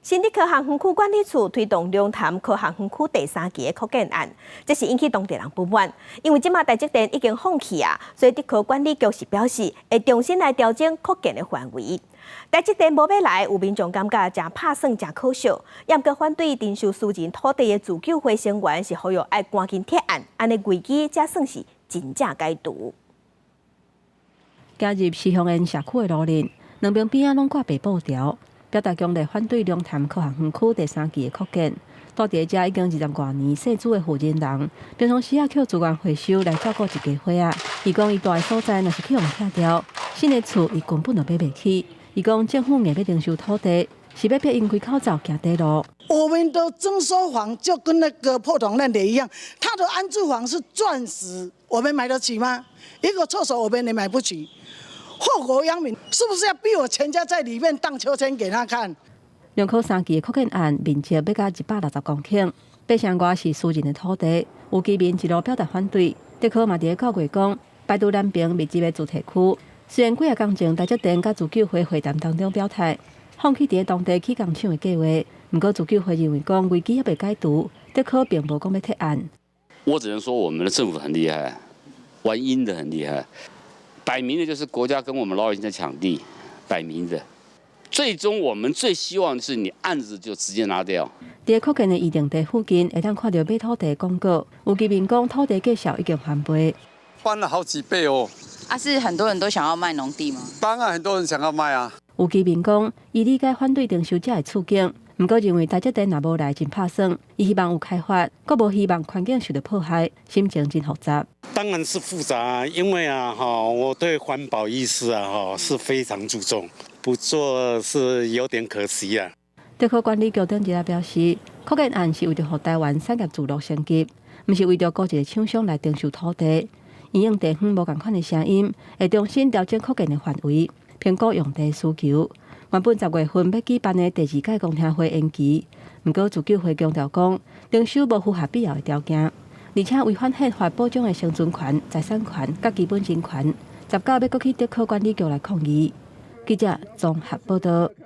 新竹科学园区管理处推动龙潭科学园区第3期的扩建案，这是引起当地人不满。因为即马台积电已经放弃啊，所以竹科管理局是表示会重新来调整扩建的范围。台积电无要来，有民众感觉真拍算真可笑，也毋过反对征收私人土地的自救会成员是呼吁爱赶紧撤案，安尼危机才算是真正解除。加入西乡园社区的路人，两边边仔拢挂白布条。表达强烈反对龙潭科学园区第3期的扩建，住伫遮已经20多年姓朱的负责人，平常时靠资源回收来照顾一家伙仔。伊讲伊住的所在若是去用拆掉，新的厝伊根本就买袂起。伊讲政府硬要征收土地，是要逼因开口走行地路。我们的征收房就跟那个破铜烂铁一样，它的安置房是钻石，我们买得起吗？一个厕所我们也买不起。祸国殃民，是不是要逼我全家在里面荡秋千给他看？龙科3期的扩建案面积要到160公顷，八成外是私人的土地，有居民一路表达反对。竹科嘛伫9月讲，排除南平密集的主题区，虽然几啊工前台积电甲自救会会谈当中表态，放弃伫当地起工厂的计划，不过自救会认为讲危机还未解除，竹科并无讲要撤案。我只能说我们的政府很厉害，玩阴的很厉害。摆明的就是国家跟我们老百姓在抢地，摆明的。最终我们最希望的是你案子就直接拿掉。在扩建的议定地附近，会当看到买土地的广告，有居民讲土地价销已经翻倍，翻了好几倍哦。是很多人都想要卖农地吗？当然很多人想要卖啊。有居民讲，伊理解反对征收这的处境，不过认为台积电若无来真拍算，伊希望有开发，阁无希望环境受到迫害，心情真复杂。当然是复杂，因为我对环保意识是非常注重，不做是有点可惜啊。竹科管理局顶日表示，扩建案是为着让台湾产业自力升级，不是为着雇一个厂商来征收土地。因应地方无同款的声音，会重新调整扩建的范围，评估用地需求。原本10月份要举办的第2届公听会延期，不过自救会强调讲，征收无符合必要的条件。而且违反宪法保障的生存权、财产权、甲基本人权，19要搁去竹科管理局来抗议。记者综合报道。